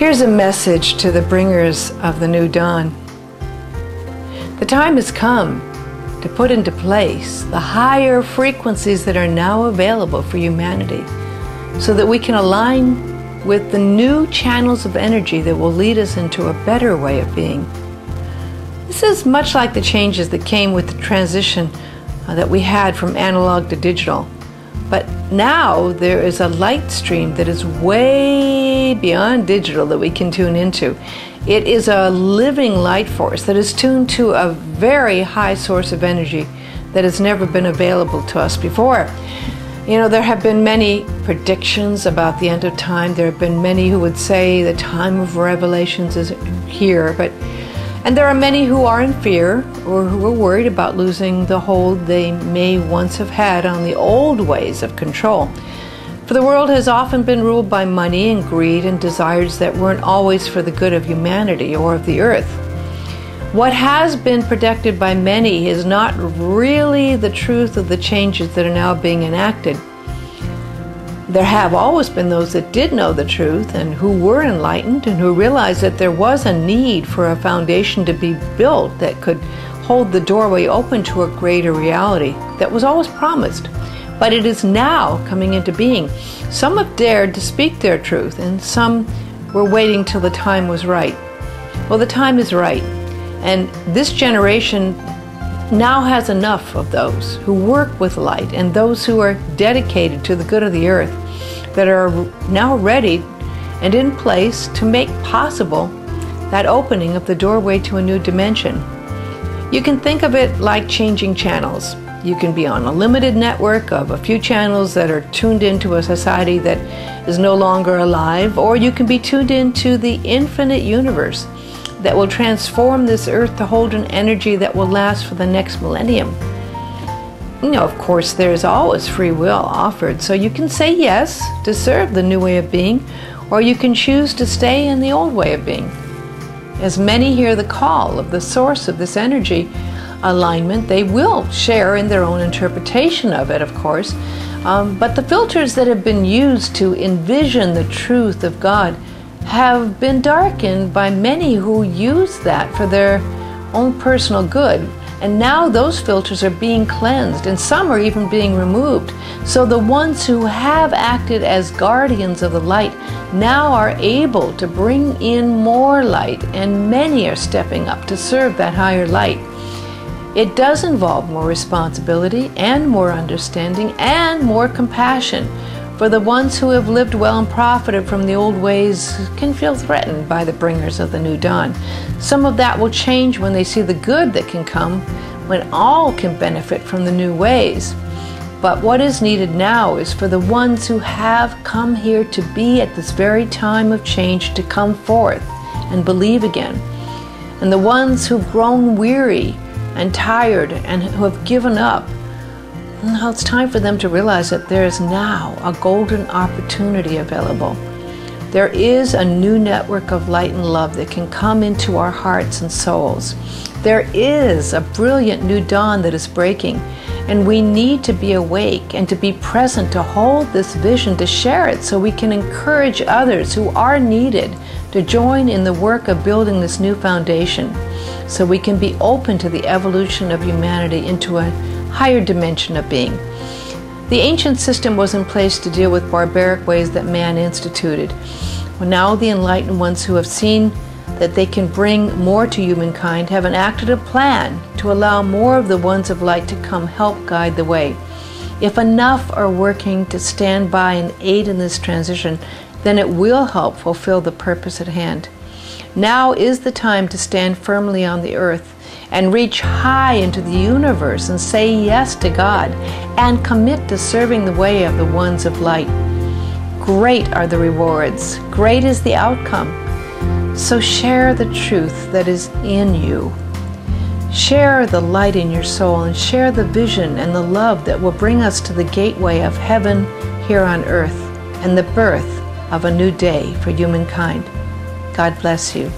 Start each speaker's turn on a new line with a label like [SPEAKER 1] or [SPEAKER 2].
[SPEAKER 1] Here's a message to the bringers of the new dawn. The time has come to put into place the higher frequencies that are now available for humanity so that we can align with the new channels of energy that will lead us into a better way of being. This is much like the changes that came with the transition that we had from analog to digital. But now there is a light stream that is way beyond digital that we can tune into. It is a living light force that is tuned to a very high source of energy that has never been available to us before. You know, there have been many predictions about the end of time. There have been many who would say the time of revelations is here, and there are many who are in fear or who are worried about losing the hold they may once have had on the old ways of control. For the world has often been ruled by money and greed and desires that weren't always for the good of humanity or of the earth. What has been predicted by many is not really the truth of the changes that are now being enacted. There have always been those that did know the truth and who were enlightened and who realized that there was a need for a foundation to be built that could hold the doorway open to a greater reality that was always promised. But it is now coming into being. Some have dared to speak their truth and some were waiting till the time was right. Well, the time is right. And this generation now has enough of those who work with light and those who are dedicated to the good of the earth that are now ready and in place to make possible that opening of the doorway to a new dimension. You can think of it like changing channels. You can be on a limited network of a few channels that are tuned into a society that is no longer alive, or you can be tuned into the infinite universe that will transform this earth to hold an energy that will last for the next millennium. You know, of course, there's always free will offered, so you can say yes to serve the new way of being, or you can choose to stay in the old way of being. As many hear the call of the source of this energy alignment, they will share in their own interpretation of it, of course, but the filters that have been used to envision the truth of God have been darkened by many who use that for their own personal good. And now those filters are being cleansed, and some are even being removed. So the ones who have acted as guardians of the light now are able to bring in more light, and many are stepping up to serve that higher light. It does involve more responsibility and more understanding and more compassion. For the ones who have lived well and profited from the old ways can feel threatened by the bringers of the new dawn. Some of that will change when they see the good that can come, when all can benefit from the new ways. But what is needed now is for the ones who have come here to be at this very time of change to come forth and believe again. And the ones who've grown weary and tired and who have given up, now it's time for them to realize that there is now a golden opportunity available. There is a new network of light and love that can come into our hearts and souls. There is a brilliant new dawn that is breaking, and we need to be awake and to be present to hold this vision, to share it so we can encourage others who are needed to join in the work of building this new foundation, so we can be open to the evolution of humanity into a higher dimension of being. The ancient system was in place to deal with barbaric ways that man instituted. Well, now the enlightened ones who have seen that they can bring more to humankind have enacted a plan to allow more of the ones of light to come help guide the way. If enough are working to stand by and aid in this transition, then it will help fulfill the purpose at hand. Now is the time to stand firmly on the earth and reach high into the universe and say yes to God and commit to serving the way of the ones of light. Great are the rewards, great is the outcome. So share the truth that is in you. Share the light in your soul and share the vision and the love that will bring us to the gateway of heaven here on earth and the birth of a new day for humankind. God bless you.